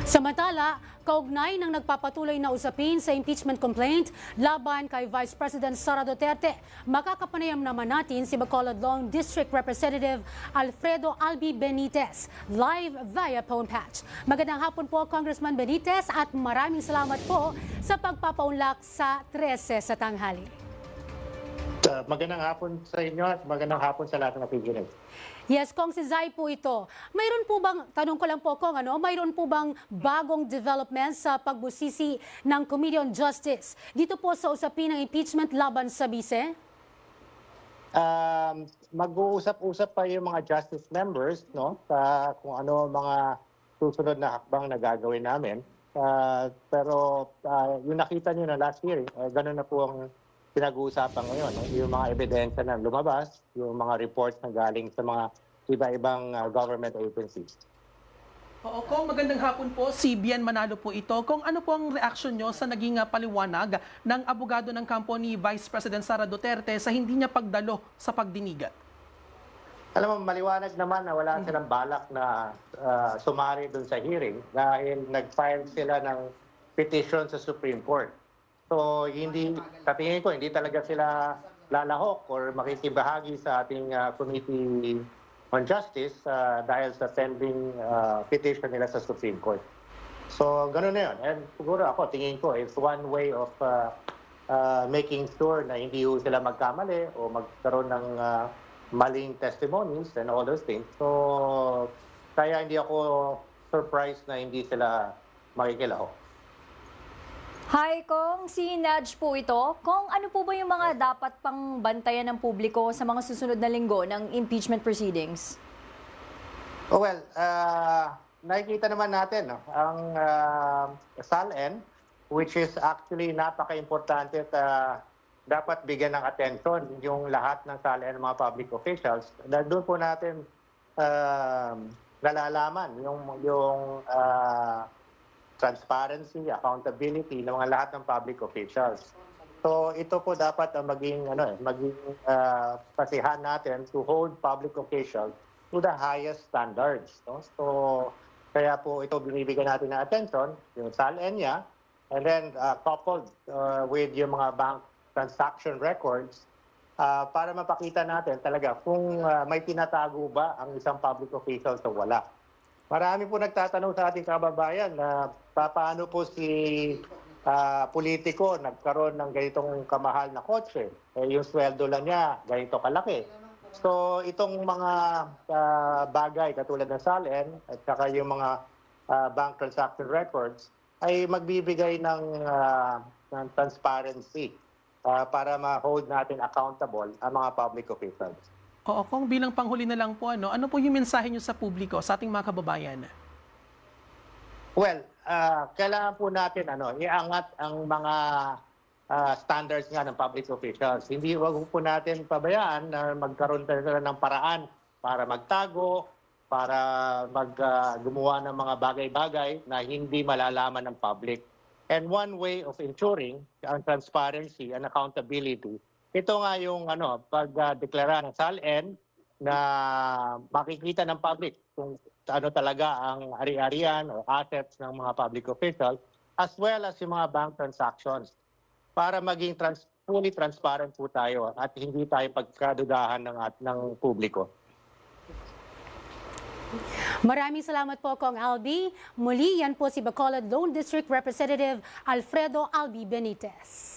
Samantala, kaugnay ng nagpapatuloy na usapin sa impeachment complaint laban kay Vice President Sara Duterte, makakapanayam naman natin si Bacolod Long District Representative Alfredo Albi Benitez live via phone patch. Magandang hapon po Congressman Benitez at maraming salamat po sa pagpapaunlak sa 13 sa tanghali. Magandang hapon sa inyo at magandang hapon sa lahat ng nakikinig. Yes, Kong, si Zai po ito. Mayroon po bang, tanong ko lang po Kong, mayroon po bang bagong development sa pagbusisi ng Committee on Justice dito po sa usapin ng impeachment laban sa bise? Mag-uusap-usap pa yung mga justice members, no, sa kung ano mga susunod na hakbang na gagawin namin. Pero yung nakita niyo na last hearing, ganun na po ang pinag-uusapan ngayon. No? Yung mga ebidensya na lumabas, yung mga reports na galing sa mga iba-ibang government agencies. Oo, Kong, magandang hapon po. Si Bian Manalo po ito. Kung ano po ang reaksyon nyo sa naging paliwanag ng abogado ng kampo ni Vice President Sara Duterte sa hindi niya pagdalo sa pagdinigat? Alam mo, maliwanag naman na wala silang balak na sumari dun sa hearing dahil nag-file sila ng petition sa Supreme Court. So, sa tingin ko, hindi talaga sila lalahok or makikibahagi sa ating Committee on Justice dahil sa pending petition nila sa Supreme Court. So, ganun na yun. And siguro ako, tingin ko, it's one way of making sure na hindi sila magkamali o magkaroon ng maling testimonies and all those things. So, kaya hindi ako surprised na hindi sila makikilahok. Hi, Kong. Si Nudge po ito. Kong, ano po ba yung mga dapat pang bantayan ng publiko sa mga susunod na linggo ng impeachment proceedings? Oh, well, nakikita naman natin no, ang SALN, which is actually napaka-importante at dapat bigyan ng attention yung lahat ng SALN ng mga public officials. Dahil doon po natin nalalaman yung transparency, accountability ng mga lahat ng public officials. So ito po dapat maging pasihan natin to hold public officials to the highest standards. No? So kaya po ito binibigyan natin ng attention, yung SALN niya, and then coupled with yung mga bank transaction records para mapakita natin talaga kung may tinatago ba ang isang public official sa wala. Marami po nagtatanong sa ating kababayan na paano po si politiko nagkaroon ng ganitong kamahal na kotse. Yung sweldo lang niya, ganito kalaki. So itong mga bagay katulad ng SALN at saka yung mga bank transaction records ay magbibigay ng transparency para ma-hold natin accountable ang mga public officials. Oo, Kong, bilang panghuli na lang po, ano po yung mensahe nyo sa publiko, sa ating mga kababayan? Well, kailangan po natin iangat ang mga standards nga ng public officials. Wag po natin pabayaan na magkaroon talaga ng paraan para magtago, para gumawa ng mga bagay-bagay na hindi malalaman ng public. And one way of ensuring ang transparency and accountability, ito nga yung pagdeklara ng SALN na makikita ng public kung ano talaga ang ari-arian o assets ng mga public officials as well as yung mga bank transactions para maging fully transparent po tayo at hindi tayo pagkadudahan ng publiko. Maraming salamat po Kong Albi. Muli yan po si Bacolod Lone District Representative Alfredo Albi Benitez.